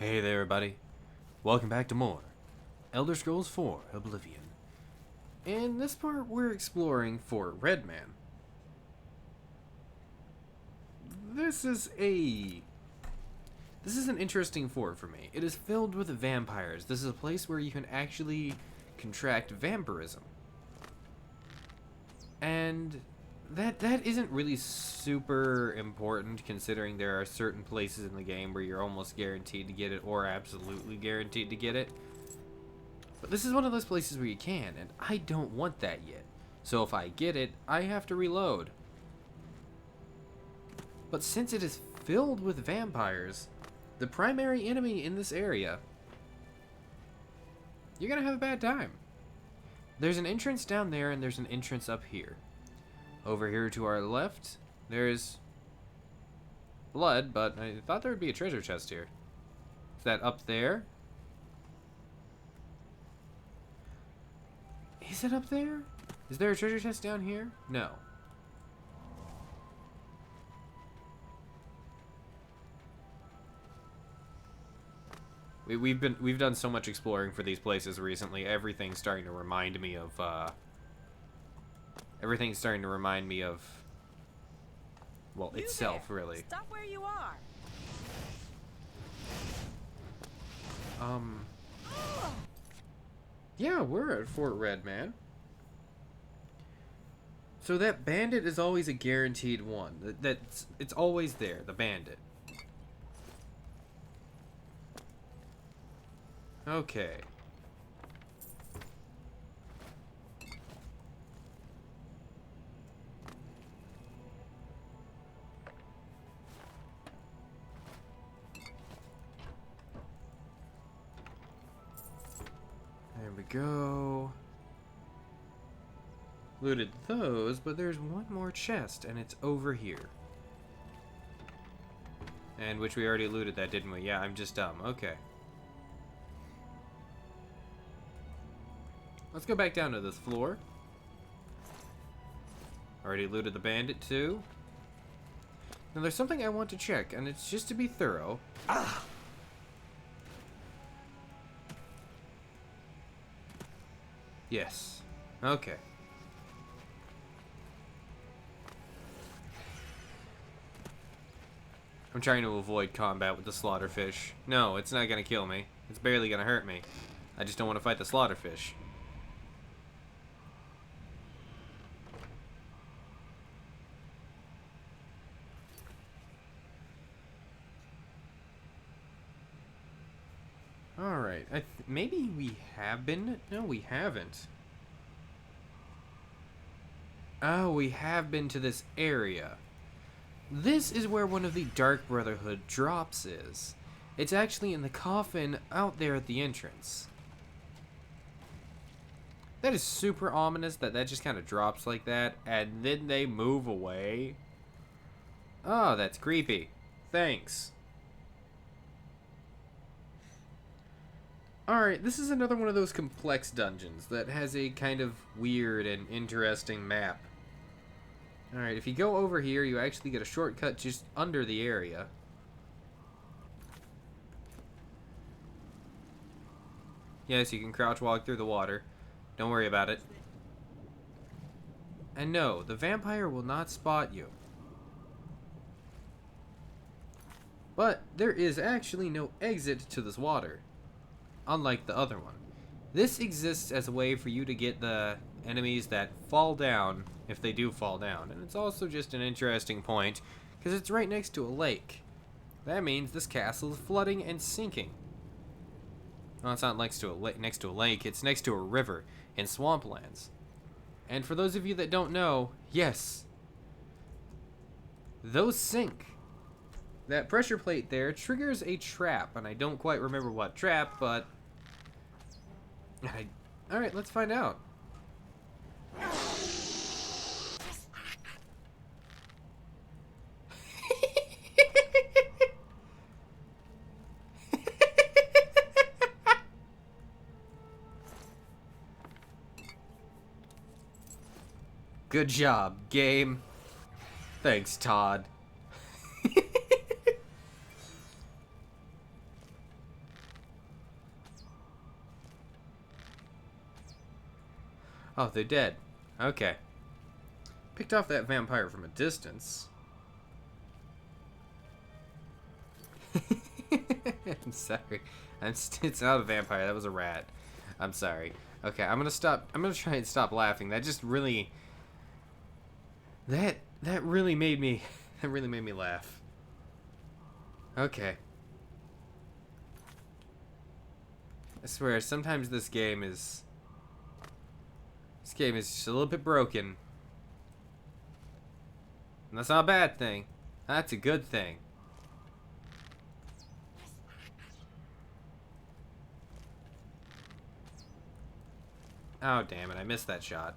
Hey there, everybody. Welcome back to more Elder Scrolls 4 Oblivion. In this part, we're exploring Fort Redman. This is an interesting fort for me. It is filled with vampires. This is a place where you can actually contract vampirism. And that isn't really super important, considering there are certain places in the game where you're almost guaranteed to get it or absolutely guaranteed to get it. But this is one of those places where you can, and I don't want that yet. So if I get it, I have to reload. But since it is filled with vampires, the primary enemy in this area, you're gonna have a bad time. There's an entrance down there, and there's an entrance up here. Over here to our left, there's blood, but I thought there would be a treasure chest here. Is that up there? Is it up there? Is there a treasure chest down here? No. We've done so much exploring for these places recently. Everything's starting to remind me of well, You itself, there. really. Stop where you are. Yeah, we're at Fort Redman. So that bandit is always a guaranteed one. It's always there, the bandit. Okay. There we go. Looted those, but there's one more chest, and it's over here. And which we already looted that, didn't we? Yeah, I'm just dumb. Okay. Let's go back down to this floor. Already looted the bandit, too. Now, there's something I want to check, and it's just to be thorough. Ah! Yes. Okay. I'm trying to avoid combat with the slaughterfish. No, it's not gonna kill me. It's barely gonna hurt me. I just don't want to fight the slaughterfish. Alright, maybe we have been? No, we haven't. Oh, we have been to this area. This is where one of the Dark Brotherhood drops is. It's actually in the coffin out there at the entrance. That is super ominous that just kind of drops like that, and then they move away. Oh, that's creepy. Thanks. Alright, this is another one of those complex dungeons that has a kind of weird and interesting map. Alright, if you go over here, you actually get a shortcut just under the area. Yes, you can crouch walk through the water. Don't worry about it. And no, the vampire will not spot you. But there is actually no exit to this water, unlike the other one. This exists as a way for you to get the enemies that fall down, if they do fall down. And it's also just an interesting point, because it's right next to a lake. That means this castle is flooding and sinking. Well, it's not next to a lake, it's next to a river in swamplands. And for those of you that don't know, yes, those sink. That pressure plate there triggers a trap, and I don't quite remember what trap, but alright, let's find out. Good job, game. Thanks, Todd. Oh, they're dead. Okay. Picked off that vampire from a distance. I'm sorry. It's not a vampire. That was a rat. I'm sorry. Okay, I'm gonna stop. I'm gonna try and stop laughing. That just really. That really made me. That really made me laugh. Okay. I swear, sometimes this game is. This game is just a little bit broken. And that's not a bad thing. That's a good thing. Oh, damn it. I missed that shot.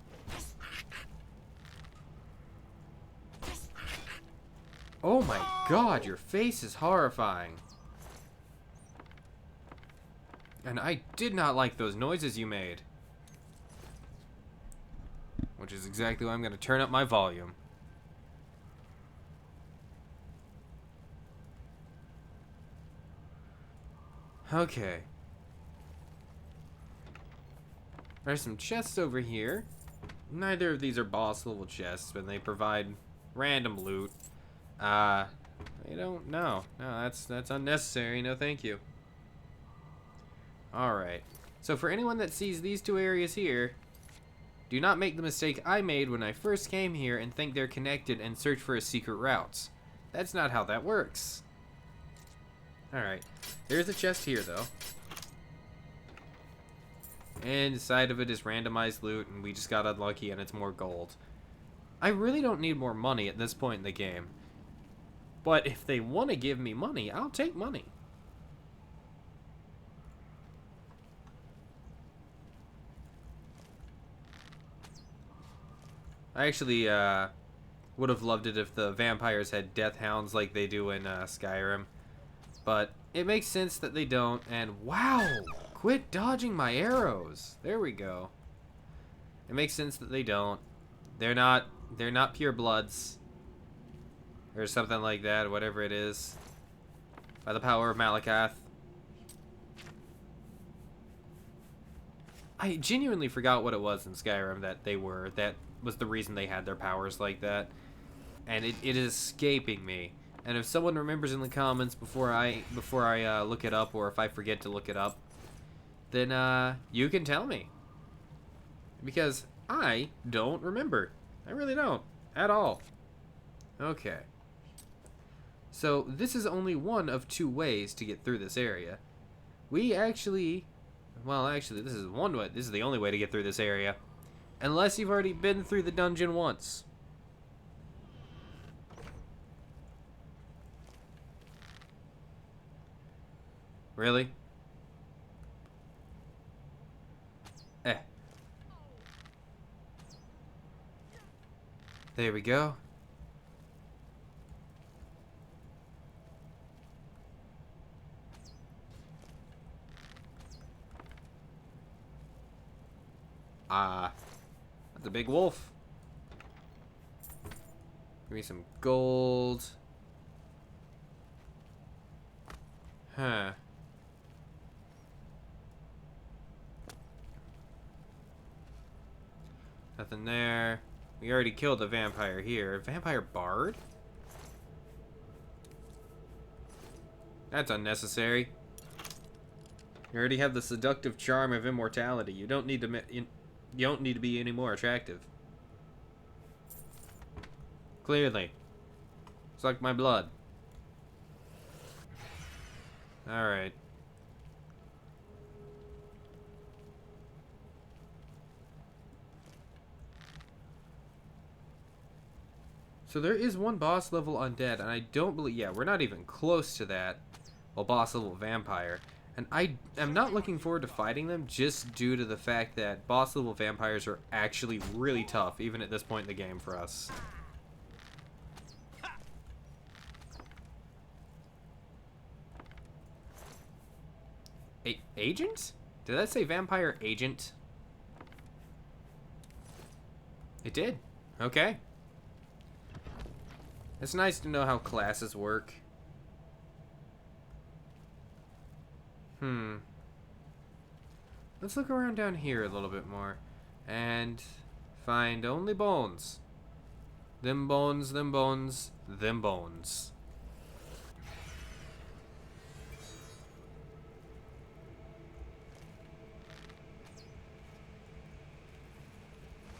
Oh my god, your face is horrifying. And I did not like those noises you made. Which is exactly why I'm going to turn up my volume. Okay. There's some chests over here. Neither of these are boss level chests, but they provide random loot. I don't know. No, that's unnecessary. No, thank you. Alright. So for anyone that sees these two areas here, do not make the mistake I made when I first came here and think they're connected and search for a secret route. That's not how that works. Alright. There's a chest here, though. And inside of it is randomized loot, and we just got unlucky, and it's more gold. I really don't need more money at this point in the game. But if they want to give me money, I'll take money. I actually would have loved it if the vampires had death hounds like they do in Skyrim. But it makes sense that they don't, and wow! Quit dodging my arrows! There we go. It makes sense that they don't. They're not pure bloods. Or something like that, whatever it is. By the power of Malakath. I genuinely forgot what it was in Skyrim that they were. That was the reason they had their powers like that. And it is escaping me. And if someone remembers in the comments before I look it up, or if I forget to look it up, then you can tell me. Because I don't remember. I really don't. At all. Okay. So this is only one of two ways to get through this area. We actually... Well, actually, this is one way. This is the only way to get through this area. Unless you've already been through the dungeon once. Really? Eh. There we go. That's a big wolf. Give me some gold. Huh. Nothing there. We already killed a vampire here. A vampire bard? That's unnecessary. You already have the seductive charm of immortality. You don't need to you don't need to be any more attractive. Clearly. Suck my blood. Alright. So there is one boss level undead, and I don't believe... Yeah, we're not even close to that. Well, boss level vampire. And I am not looking forward to fighting them just due to the fact that boss level vampires are actually really tough, even at this point in the game for us. Agent? Did that say vampire agent? It did. Okay. It's nice to know how classes work. Let's look around down here a little bit more. and find only bones. Them bones, them bones, them bones.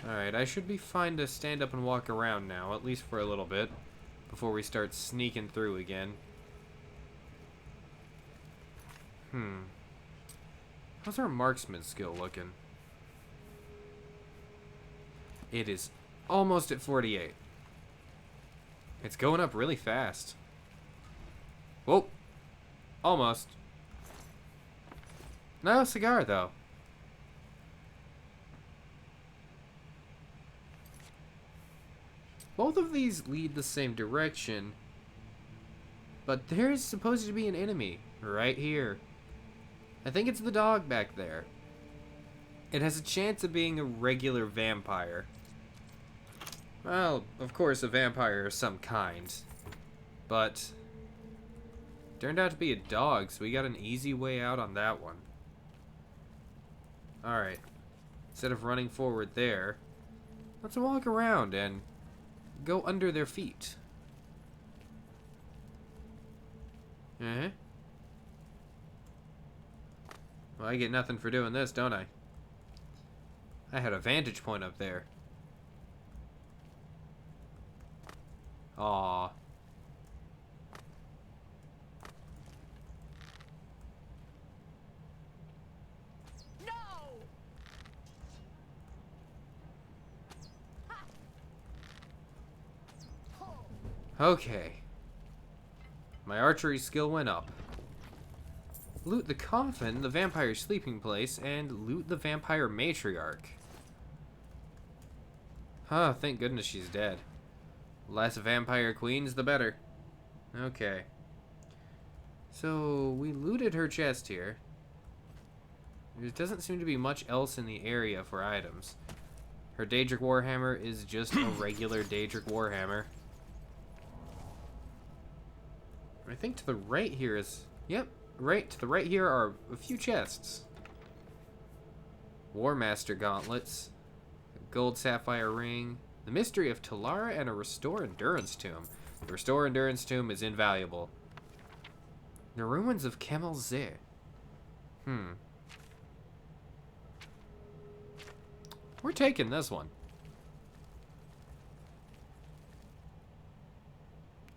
Alright, I should be fine to stand up and walk around now, at least for a little bit, before we start sneaking through again. How's our marksman skill looking? It is almost at 48. It's going up really fast. Whoa. Almost. No cigar, though. Both of these lead the same direction, but there's supposed to be an enemy right here. I think it's the dog back there. It has a chance of being a regular vampire. Well, of course, a vampire of some kind. But turned out to be a dog, so we got an easy way out on that one. Alright. Instead of running forward there, let's walk around and go under their feet. Well, I get nothing for doing this, don't I? I had a vantage point up there. Aww. No! Okay. My archery skill went up. Loot the coffin, the vampire sleeping place, and loot the vampire matriarch. Huh, thank goodness she's dead. Less vampire queens, the better. Okay. So, we looted her chest here. There doesn't seem to be much else in the area for items. Her Daedric Warhammer is just a regular Daedric Warhammer. I think to the right here is... Yep, right to the right here are a few chests. Warmaster gauntlets, a gold sapphire ring, the mystery of Talara, and a Restore Endurance tomb. The Restore Endurance tomb is invaluable. The ruins of Kemel Zeh. We're taking this one.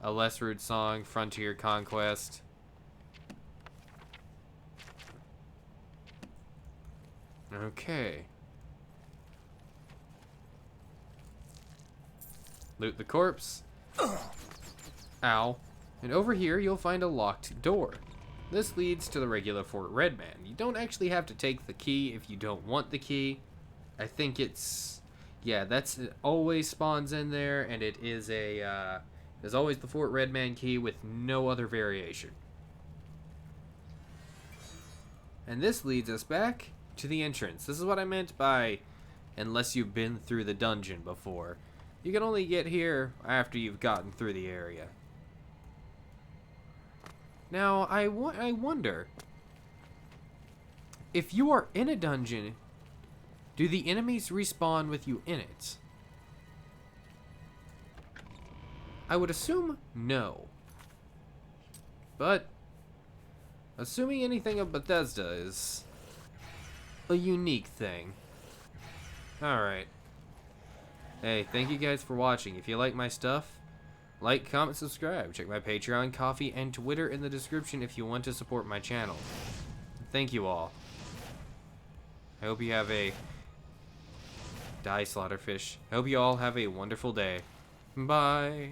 A Lesrude Song, Frontier Conquest. Okay. Loot the corpse. Ow. And over here you'll find a locked door. This leads to the regular Fort Redman. You don't actually have to take the key if you don't want the key. I think it's... Yeah, that's... It always spawns in there, and it is a... There's always the Fort Redman key with no other variation. And this leads us back to the entrance. This is what I meant by unless you've been through the dungeon before. You can only get here after you've gotten through the area. Now, I wonder, if you are in a dungeon, do the enemies respawn with you in it? I would assume no. But assuming anything of Bethesda is a unique thing. Alright. Hey, thank you guys for watching. If you like my stuff, like, comment, subscribe. Check my Patreon, Coffee, and Twitter in the description if you want to support my channel. Thank you all. I hope you have a... Die, Slaughterfish. I hope you all have a wonderful day. Bye.